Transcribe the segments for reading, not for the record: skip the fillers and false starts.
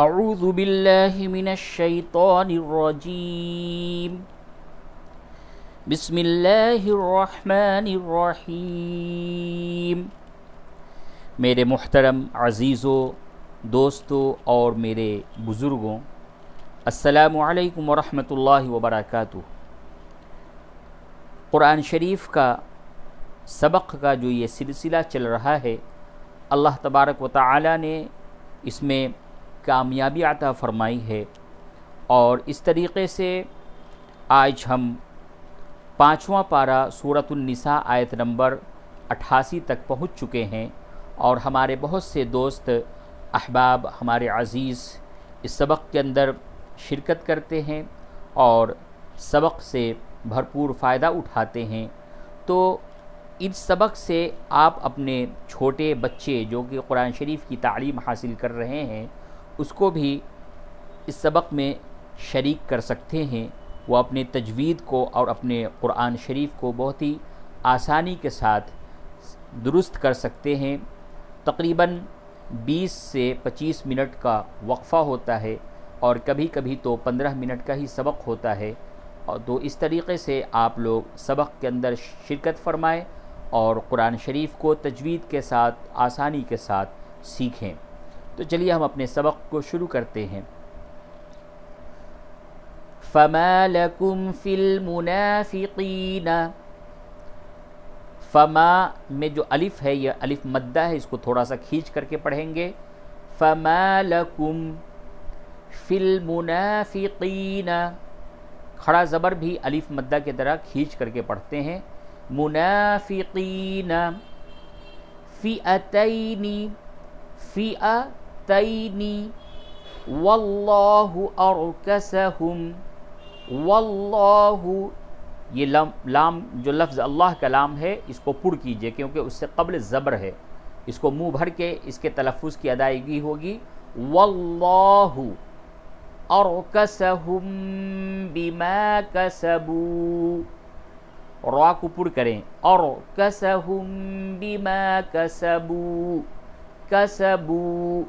اعوذ باللہ من الشیطان الرجیم بسم اللہ الرحمن الرحیم۔ میرے محترم عزیزوں، دوستوں اور میرے بزرگوں، السلام علیکم ورحمۃ اللہ وبرکاتہ۔ قرآن شریف کا سبق کا جو یہ سلسلہ چل رہا ہے، اللہ تبارک و تعالی نے اس میں کامیابی عطا فرمائی ہے، اور اس طریقے سے آج ہم 5واں پارہ سورۃ النساء آیت نمبر 88 تک پہنچ چکے ہیں، اور ہمارے بہت سے دوست احباب، ہمارے عزیز اس سبق کے اندر شرکت کرتے ہیں اور سبق سے بھرپور فائدہ اٹھاتے ہیں۔ تو اس سبق سے آپ اپنے چھوٹے بچے جو کہ قرآن شریف کی تعلیم حاصل کر رہے ہیں، اس کو بھی اس سبق میں شریک کر سکتے ہیں۔ وہ اپنے تجوید کو اور اپنے قرآن شریف کو بہت ہی آسانی کے ساتھ درست کر سکتے ہیں۔ تقریباً 20 سے 25 منٹ کا وقفہ ہوتا ہے، اور کبھی کبھی تو 15 منٹ کا ہی سبق ہوتا ہے، اور تو اس طریقے سے آپ لوگ سبق کے اندر شرکت فرمائیں اور قرآن شریف کو تجوید کے ساتھ آسانی کے ساتھ سیکھیں۔ تو چلیے ہم اپنے سبق کو شروع کرتے ہیں۔ فَمَا لَكُمْ فِي الْمُنَافِقِينَ، فما میں جو الف ہے یہ الف مدہ ہے، اس کو تھوڑا سا کھینچ کر کے پڑھیں گے۔ فَمَا لَكُمْ فِي الْمُنَافِقِينَ، کھڑا زبر بھی الف مدہ کی طرح کھینچ کر کے پڑھتے ہیں۔ منافقین، فئتین، فئتین، واللہ ارکسہم، واللہ، یہ لام جو لفظ اللہ کا لام ہے اس کو پر کیجئے، کیونکہ اس سے قبل زبر ہے، اس کو منہ بھر کے اس کے تلفظ کی ادائیگی ہوگی۔ واللہ ارکسہم بما کسبوا، را کو پر کریں، ارکسہم بما کسبوا، کسبوا،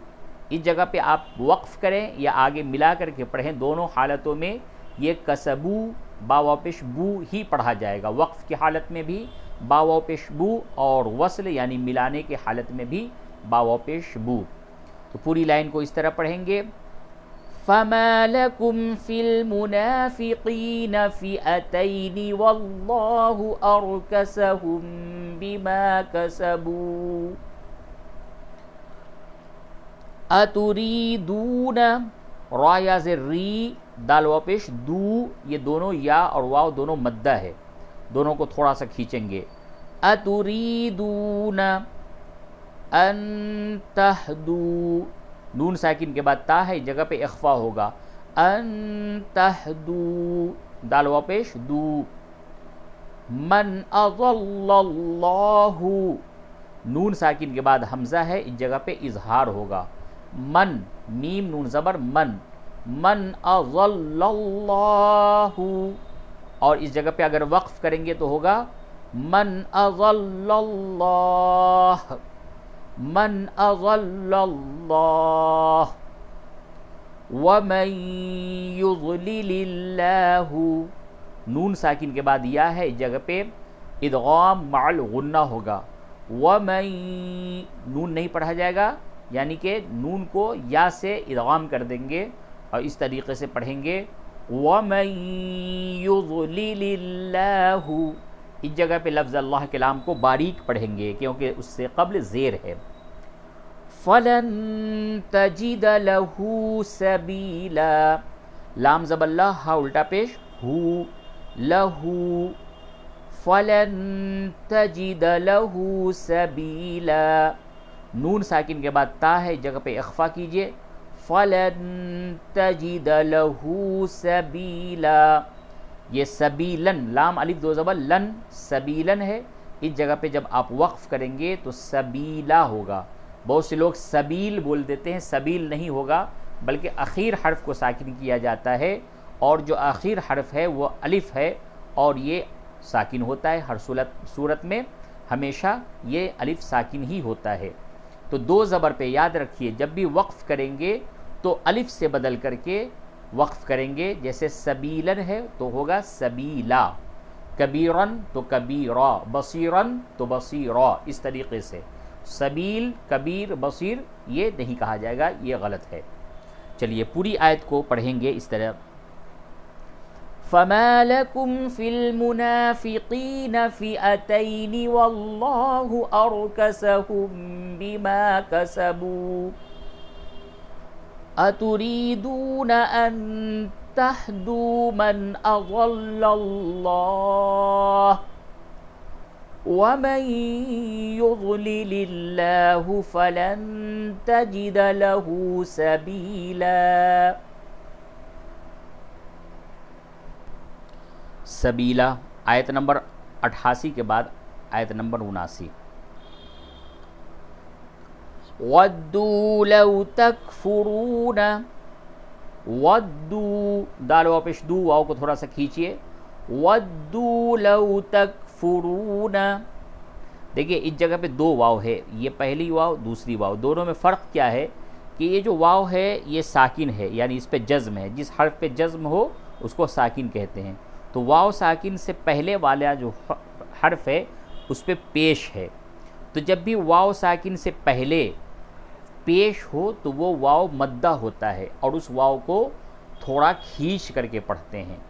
اس جگہ پہ آپ وقف کریں یا آگے ملا کر کے پڑھیں، دونوں حالتوں میں یہ کسبو با و پیش بو ہی پڑھا جائے گا۔ وقف کی حالت میں بھی با و پیش بو، اور وصل یعنی ملانے کی حالت میں بھی با و پیش بو۔ تو پوری لائن کو اس طرح پڑھیں گے۔ فَمَا لَكُمْ فِي الْمُنَافِقِينَ فِئَتَيْنِ وَاللَّهُ أَرْكَسَهُم بِمَا كَسَبُوا أَتُرِيدُونَ، را یا زر ری، دال و پیش دو، یہ دونوں یا اور واو دونوں مدہ ہے، دونوں کو تھوڑا سا کھینچیں گے۔ أَتُرِيدُونَ أَن تَهْدُوا، نون ساکن کے بعد تا ہے، جگہ پہ اخفا ہوگا۔ أَن تَهْدُوا، دال و پیش دو۔ مَنْ أَضَلَّ اللَّهُ، نون ساکن کے بعد حمزہ ہے، اس جگہ پہ اظہار ہوگا۔ من، میم نون زبر من، من اضل اللہ، اور اس جگہ پہ اگر وقف کریں گے تو ہوگا من اضل اللہ، من اضل اللہ، ومن یضلل اللہ، نون ساکن کے بعد یا ہے، اس جگہ پہ ادغام مع الغنہ ہوگا۔ ومن، نون نہیں پڑھا جائے گا، یعنی کہ نون کو یا سے ادغام کر دیں گے، اور اس طریقے سے پڑھیں گے۔ وَمَن يُضْلِلِ اللَّهُ، اس جگہ پہ لفظ اللہ کے لام کو باریک پڑھیں گے کیونکہ اس سے قبل زیر ہے۔ فَلَن تَجِدَ لَهُ سَبِيلًا، لام زبر اللہ، ہا الٹا پیش ہو، لَهُ، فَلَن تَجِدَ لَهُ سَبِيلًا، نون ساکن کے بعد تا ہے، جگہ پہ اخفا کیجئے۔ فَلَن تَجِدَ لَهُ سَبِيلًا، یہ سبیلن، لام الف دو زبر لن، سبیلن ہے، اس جگہ پہ جب آپ وقف کریں گے تو سبیلا ہوگا۔ بہت سے لوگ سبیل بول دیتے ہیں، سبیل نہیں ہوگا، بلکہ اخیر حرف کو ساکن کیا جاتا ہے، اور جو آخر حرف ہے وہ الف ہے، اور یہ ساکن ہوتا ہے، ہر صورت میں ہمیشہ یہ الف ساکن ہی ہوتا ہے۔ تو دو زبر پہ یاد رکھیے، جب بھی وقف کریں گے تو الف سے بدل کر کے وقف کریں گے، جیسے سبیلن ہے تو ہوگا سبیلا، کبیرن تو کبیرا، بصیرن تو بصیرا، اس طریقے سے سبیل، کبیر، بصیر یہ نہیں کہا جائے گا، یہ غلط ہے۔ چلیے پوری آیت کو پڑھیں گے اس طرح۔ فَمَا لَكُمْ فِي الْمُنَافِقِينَ فِئَتَيْنِ وَاللَّهُ أَرْكَسَهُم بِمَا كَسَبُوا أَتُرِيدُونَ أَن تَهْدُوا مَنْ أَضَلَّ اللَّهُ وَمَن يُضْلِلِ اللَّهُ فَلَن تَجِدَ لَهُ سَبِيلًا۔ سبیلا آیت نمبر 88 کے بعد آیت نمبر 79۔ وَدُّوا لَوْ تَكْفُرُونَ، وَدُّوا دال واو پیش دو، واو کو تھوڑا سا کھینچیے، وَدُّوا لَوْ تَكْفُرُونَ۔ دیکھیے اس جگہ پہ دو واو ہے، یہ پہلی واو دوسری واو، دونوں میں فرق کیا ہے کہ یہ جو واو ہے یہ ساکن ہے، یعنی اس پہ جزم ہے، جس حرف پہ جزم ہو اس کو ساکن کہتے ہیں، تو واو ساکن سے پہلے والا جو حرف ہے اس پہ پیش ہے، تو جب بھی واو ساکن سے پہلے پیش ہو تو وہ واو مدہ ہوتا ہے اور اس واو کو تھوڑا کھینچ کر کے پڑھتے ہیں،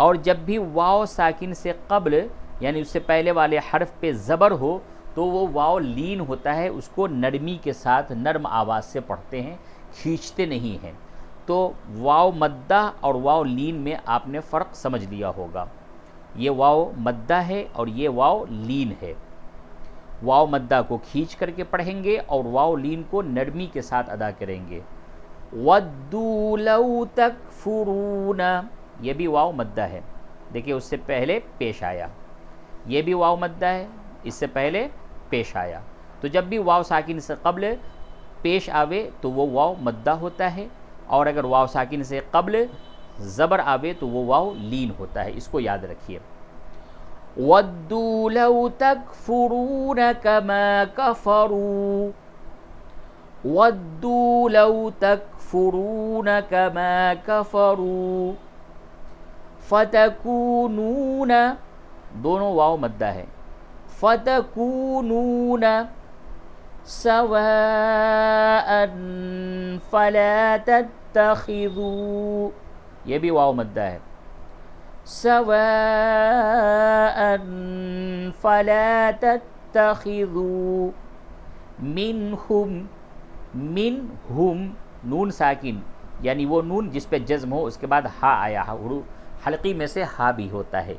اور جب بھی واو ساکن سے قبل یعنی اس سے پہلے والے حرف پہ زبر ہو تو وہ واو لین ہوتا ہے، اس کو نرمی کے ساتھ نرم آواز سے پڑھتے ہیں، کھینچتے نہیں ہیں۔ تو واو مدہ اور واو لین میں آپ نے فرق سمجھ لیا ہوگا، یہ واو مدہ ہے اور یہ واو لین ہے۔ واو مدہ کو کھینچ کر کے پڑھیں گے اور واو لین کو نرمی کے ساتھ ادا کریں گے۔ وَدُّوا لَوْ تَكْفُرُونَ، یہ بھی واو مدہ ہے، دیکھیں اس سے پہلے پیش آیا، یہ بھی واو مدہ ہے، اس سے پہلے پیش آیا، تو جب بھی واو ساکن سے قبل پیش آوے تو وہ واو مدہ ہوتا ہے، اور اگر واو ساکن سے قبل زبر آوے تو وہ واو لین ہوتا ہے، اس کو یاد رکھیے۔ وَدُّوا لَوْ تَكْفُرُونَ كَمَا كَفَرُوا، وَدُّوا لَوْ تَكْفُرُونَ كَمَا كَفَرُوا فَتَكُونُونَ، دونوں واو مدہ ہے، فَتَكُونُونَ سَوَاءً فَلَا تَتَّخِذُوا، یہ بھی واو مدہ ہے، سَوَاءً فَلَا تَتَّخِذُوا منہم نون ساکن، یعنی وہ نون جس پہ جزم ہو اس کے بعد ہا آیا، حروف حلقی میں سے ہا بھی ہوتا ہے،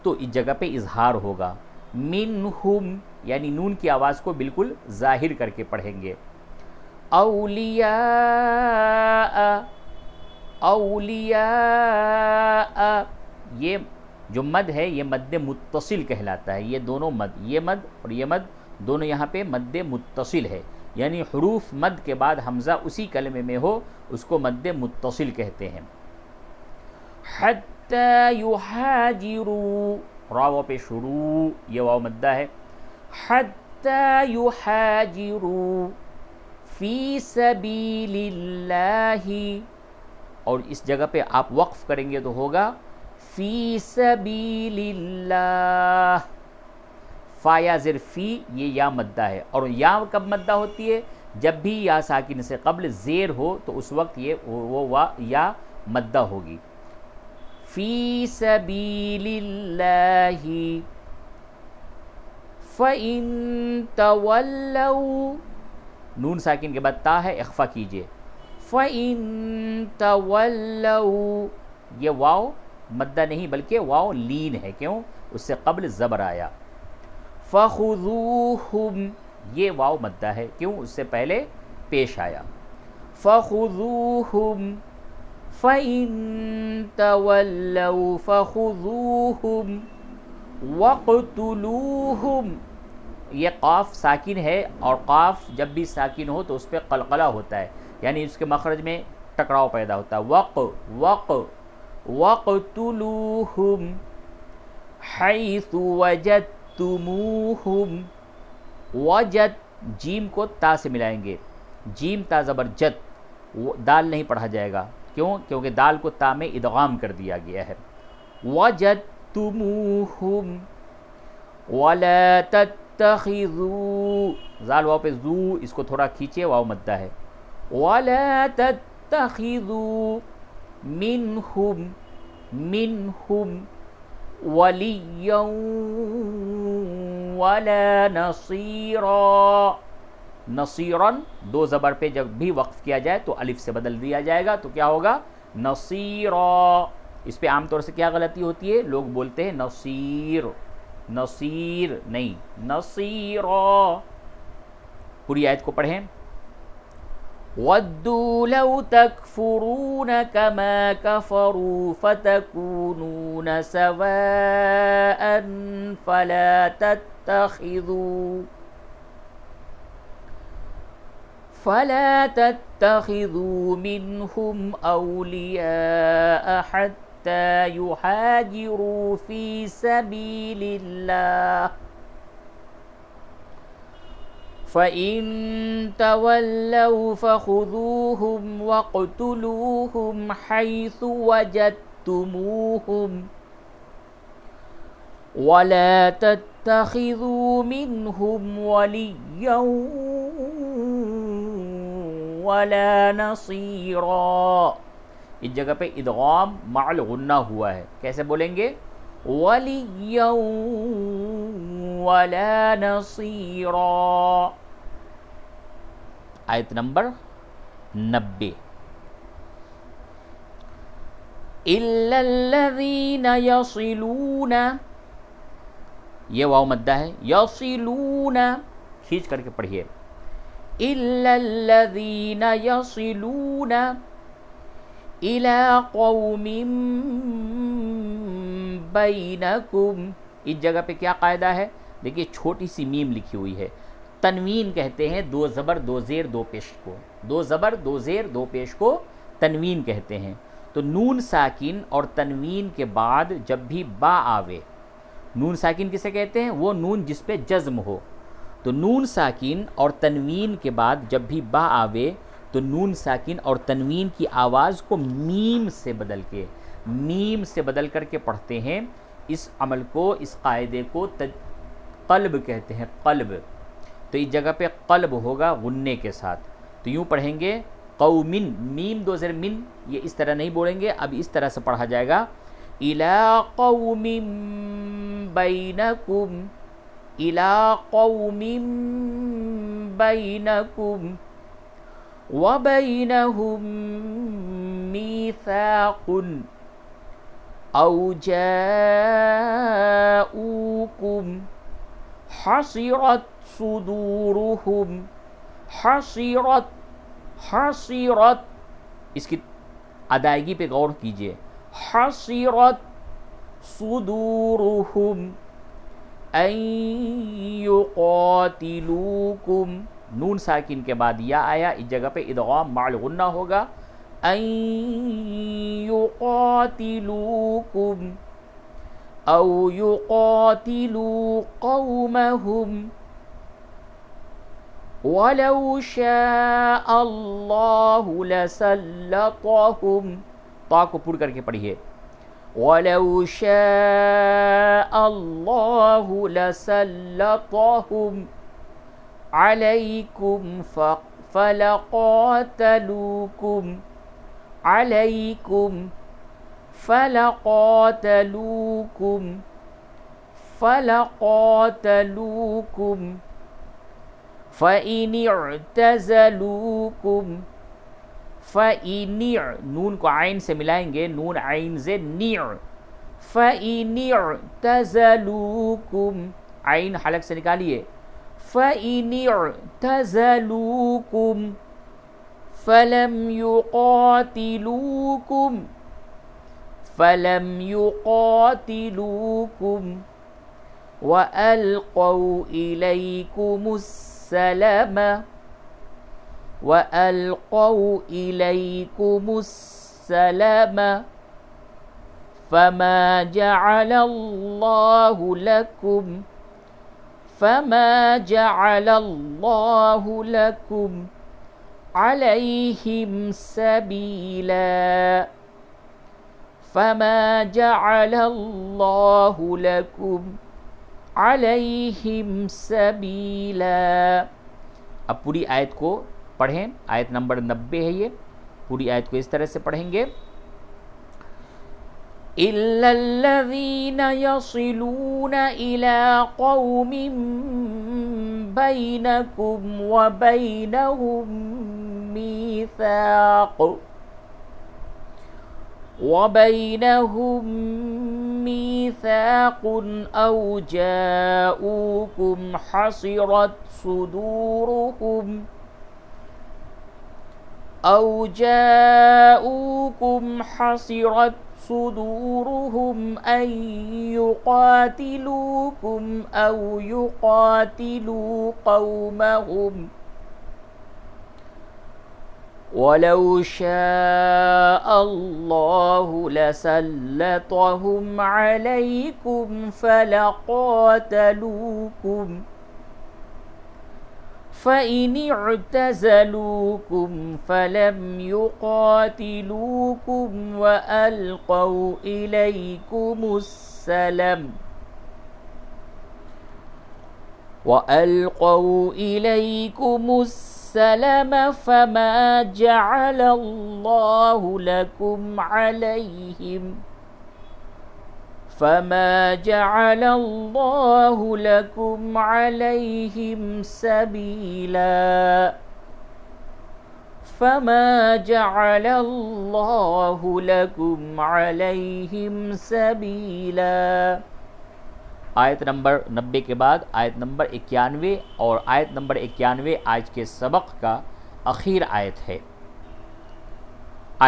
تو اس جگہ پہ اظہار ہوگا، منہم یعنی نون کی آواز کو بالکل ظاہر کر کے پڑھیں گے۔ اولیاء، اولیاء، یہ جو مد ہے یہ مد متصل کہلاتا ہے، یہ دونوں مد، یہ مد اور یہ مد دونوں یہاں پہ مد متصل ہے، یعنی حروف مد کے بعد حمزہ اسی کلمے میں ہو اس کو مد متصل کہتے ہیں۔ حتی یحاجروا، راو پہ شروع، یہ واو مدہ ہے، حتی یحاجروا فی سبیل اللہ، اور اس جگہ پہ آپ وقف کریں گے تو ہوگا فی سبیل اللہ، فا یا زر فی، یہ یا مدہ ہے، اور یا کب مدہ ہوتی ہے؟ جب بھی یا ساکن سے قبل زیر ہو تو اس وقت یہ وہ یا مدہ ہوگی۔ فی سبیل اللہ فَإِن تَوَلَّوْا، نون ساکن کے بعد تا ہے، اخفا کیجئے، فَإِن تَوَلَّوْا، یہ واو مدہ نہیں بلکہ واو لین ہے، کیوں؟ اس سے قبل زبر آیا۔ فَخُذُوهُمْ، یہ واو مدہ ہے، کیوں؟ اس سے پہلے پیش آیا۔ فَخُذُوهُمْ فَإِن تَوَلَّوْا فَخُذُوهُمْ وَاقْتُلُوهُمْ، یہ قاف ساکن ہے، اور قاف جب بھی ساکن ہو تو اس پہ قلقلہ ہوتا ہے، یعنی اس کے مخرج میں ٹکراؤ پیدا ہوتا ہے۔ وَاقْتُلُوهُمْ حَيْثُ وَجَدْتُمُوهُمْ، وجد جیم کو تا سے ملائیں گے، جیم تا زبر جد، دال نہیں پڑھا جائے گا، کیوں؟ کیونکہ دال کو تا میں ادغام کر دیا گیا ہے۔ وجدتموہم ولا تتخذوا، زال واو پہ زو، اس کو تھوڑا کھینچے، واو مدہ ہے، ولا تتخذوا منہم ولیا ولا نصیرا، نصیرن دو زبر پہ جب بھی وقف کیا جائے تو الف سے بدل دیا جائے گا، تو کیا ہوگا؟ نصیرا۔ اس پہ عام طور سے کیا غلطی ہوتی ہے؟ لوگ بولتے ہیں نصیر، نصیر نہیں، نصیرا۔ پوری آیت کو پڑھیں۔ وَدُّوا لَوْ تَكْفُرُونَ كَمَا كَفَرُوا فَتَكُونُونَ سَوَاءً فَلَا تَتَّخِذُوا مِنْهُمْ أَوْلِيَاءَ حَتَّى يُهَاجِرُوا فِي سَبِيلِ اللَّهِ فَإِن تَوَلَّوْا فَخُذُوهُمْ وَاقْتُلُوهُمْ حَيْثُ وَجَدتُّمُوهُمْ وَلَا تَتَّخِذُوا مِنْهُمْ وَلِيًّا وَلَا نَصِيرًا۔ اس جگہ پہ ادغام مع الغنہ ہوا ہے، کیسے بولیں گے؟ وَلِيًّا وَلَا نَصِيرًا۔ آیت نمبر 90۔ إِلَّا الَّذِينَ يَصِلُونَ، یہ واو مدہ ہے، یصلون، کھینچ کر کے پڑھیے، إِلَّا الَّذِينَ يَصِلُونَ إِلَىٰ قَوْمٍ بَيْنَكُمْ۔ اس جگہ پہ کیا قاعدہ ہے؟ دیکھیے چھوٹی سی میم لکھی ہوئی ہے، تنوین کہتے ہیں دو زبر دو زیر دو پیش کو، دو زبر دو زیر دو پیش کو تنوین کہتے ہیں۔ تو نون ساکن اور تنوین کے بعد جب بھی با آوے، نون ساکن کسے کہتے ہیں؟ وہ نون جس پہ جزم ہو۔ تو نون ساکن اور تنوین کے بعد جب بھی با آوے تو نون ساکن اور تنوین کی آواز کو میم سے بدل کے پڑھتے ہیں۔ اس عمل کو، اس قاعدے کو قلب کہتے ہیں، قلب۔ تو اس جگہ پہ قلب ہوگا غنّے کے ساتھ، تو یوں پڑھیں گے قومن، میم دو زیر من، یہ اس طرح نہیں بولیں گے، اب اس طرح سے پڑھا جائے گا إِلَىٰ قَوْمٍ بَيْنَكُمْ، إِلَىٰ قَوْمٍ بَيْنَكُمْ وَبَيْنَهُم مِّيثَاقٌ أَوْ جَاءُوكُمْ حَصِرَتْ صُدُورُهُمْ، حَصِرَتْ، اس کی ادائیگی پہ غور کیجئے، حَصِرَتْ صُدُورُهُمْ أَن يُقَاتِلُوكُمْ، نون ساکن کے بعد یا آیا، اس جگہ پہ ادغام مع الغنہ ہوگا، أن يقاتلوكم أو يقاتلوا قومهم ولو شاء الله لسلطهم، تا کو پور کر کے پڑھیے، ولو شاء الله لسلطهم عليكم فلقاتلوكم عليكم فلقاتلوكم فإن اعتزلوكم، نون کو عین سے ملائیں گے، نون عین سے نیع، فإن اعتزلوكم، عین حلق سے نکالیے، فإن اعتزلوكم فلم يقاتلوكم وألقوا إليكم السلم فما جعل الله لكم علیہم سبیلا فما جعل اللہ لکم علیہم سبیلا. اب پوری آیت کو پڑھیں. آیت نمبر 90 ہے یہ. پوری آیت کو اس طرح سے پڑھیں گے. إِلَّا الَّذِينَ يَصِلُونَ إِلَىٰ قَوْمٍ بَيْنَكُمْ وَبَيْنَهُم مِّيثَاقٌ أَوْ جَاءُوكُمْ حَصِرَتْ صدورهم أن يقاتلوكم أو يقاتلوا قومهم ولو شاء الله لسلطهم عليكم فلقاتلوكم فَإِنِ اعْتَزَلُوكُمْ فَلَمْ يُقَاتِلُوكُمْ وَأَلْقَوْا إِلَيْكُمُ السَّلَمَ فَمَا جَعَلَ اللَّهُ لَكُمْ عَلَيْهِمْ سَبِيلًا. آیت نمبر 90 کے بعد آیت نمبر 91 اور آیت نمبر 91 آج کے سبق کا اخیر آیت ہے.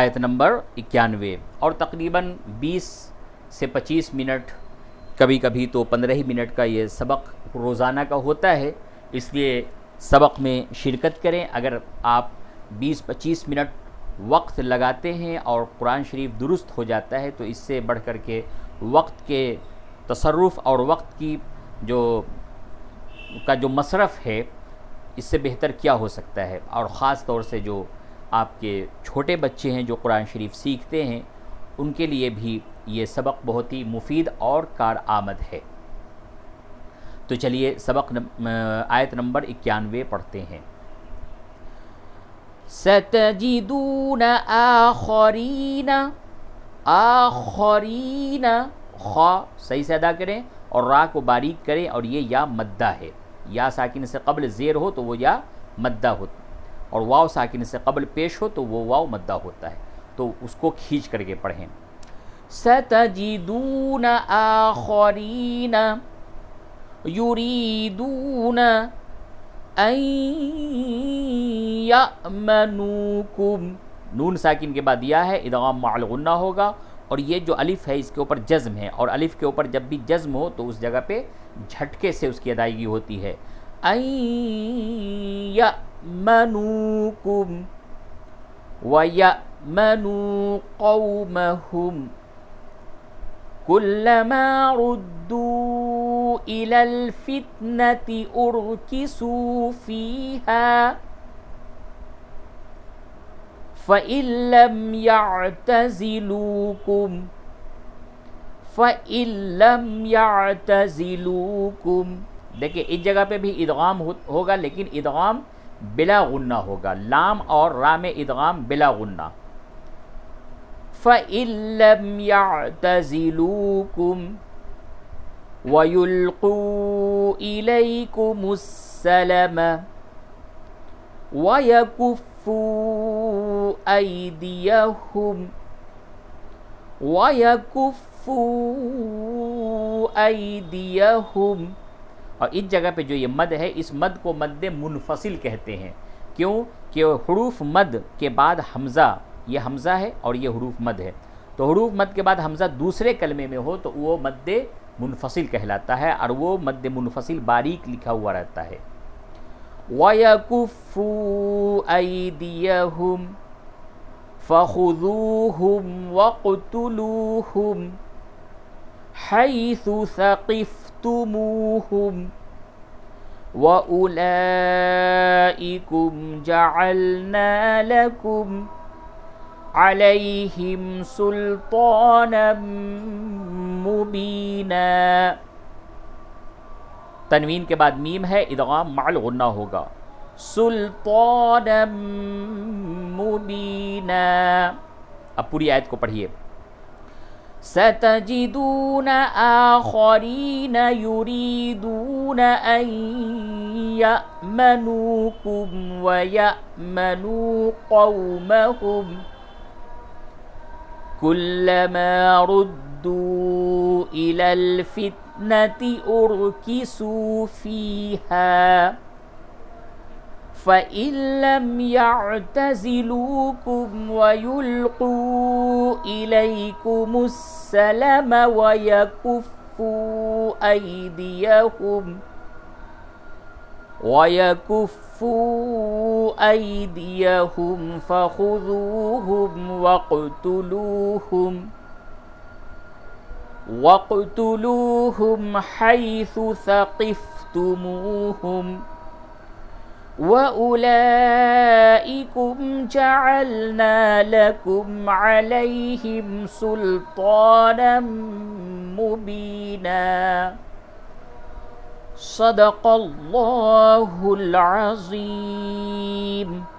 آیت نمبر 91 اور تقریباً 20 سے 25 منٹ، کبھی کبھی تو 15 ہی منٹ کا یہ سبق روزانہ کا ہوتا ہے. اس لیے سبق میں شرکت کریں. اگر آپ 20-25 منٹ وقت لگاتے ہیں اور قرآن شریف درست ہو جاتا ہے تو اس سے بڑھ کر کے وقت کے تصرف اور وقت کی جو مصرف ہے اس سے بہتر کیا ہو سکتا ہے. اور خاص طور سے جو آپ کے چھوٹے بچے ہیں جو قرآن شریف سیکھتے ہیں ان کے لیے بھی یہ سبق بہت ہی مفید اور کارآمد ہے. تو چلیے سبق آیت نمبر 91 پڑھتے ہیں. سَتَجِدُونَ آخَرِينَ خا صحیح سے ادا کریں اور را کو باریک کریں اور یہ یا مدہ ہے. یا ساکن سے قبل زیر ہو تو وہ یا مدہ ہوتا اور واو ساکن سے قبل پیش ہو تو وہ واو مدہ ہوتا ہے. تو اس کو کھینچ کر کے پڑھیں. سَتَجِدُونَ آخَرِينَ يُرِيدُونَ أَن يَأْمَنُوكُمْ. نون ساکن کے بعد یا ہے، ادغام مع الغنہ ہوگا اور یہ جو الف ہے اس کے اوپر جزم ہے اور الف کے اوپر جب بھی جزم ہو تو اس جگہ پہ جھٹکے سے اس کی ادائیگی ہوتی ہے. أَن يَأْمَنُوكُمْ وَيَأْمَنُوا قَوْمَهُمْ كُلَّمَا رُدُّوا إِلَى الْفِتْنَةِ أُرْكِسُوا فِيهَا فَإِن لَّمْ يَعْتَزِلُوكُمْ. دیکھیں اس جگہ پہ بھی ادغام ہوگا لیکن ادغام بلا غنہ ہوگا. لام اور را میں ادغام بلا غنہ. فَإِن لَّمْ يَعْتَزِلُوكُمْ وَيُلْقُوا إِلَيْكُمُ السَّلَمَ وَيَكُفُّوا أَيْدِيَهُمْ. اور اس جگہ پہ جو یہ مد ہے اس مد کو مد منفصل کہتے ہیں. کیوں کہ حروف مد کے بعد حمزہ، یہ حمزہ ہے اور یہ حروف مد ہے، تو حروف مد کے بعد حمزہ دوسرے کلمے میں ہو تو وہ مد منفصل کہلاتا ہے اور وہ مد منفصل باریک لکھا ہوا رہتا ہے. وَيَكُفُّوا أَيْدِيَهُمْ فَخُذُوهُمْ وَاقْتُلُوهُمْ حَيْثُ ثَقِفْتُمُوهُمْ وَأُولَئِكُمْ جَعَلْنَا لَكُمْ عَلَيْهِمْ سُلْطَانًا مُبِينًا. تنوین کے بعد میم ہے، ادغام مع الغنہ ہوگا. سلطانا مبینا. اب پوری آیت کو پڑھیے. ستجدون آخرین یریدون ان یأمنوکم ویأمنوا قومهم کلما ردوا الی الفتنة ارکسوا فیہا فَإِن لَّمْ يَعْتَزِلُوكُمْ وَيُلْقُوا إِلَيْكُمُ السَّلَمَ وَيَكُفُّوا أَيْدِيَهُمْ فَخُذُوهُمْ وَاقْتُلُوهُمْ حَيْثُ ثَقِفْتُمُوهُمْ وَأُولَئِكُمْ جَعَلْنَا لَكُمْ عَلَيْهِمْ سُلْطَانًا مُبِينًا. صدق اللہ العظیم.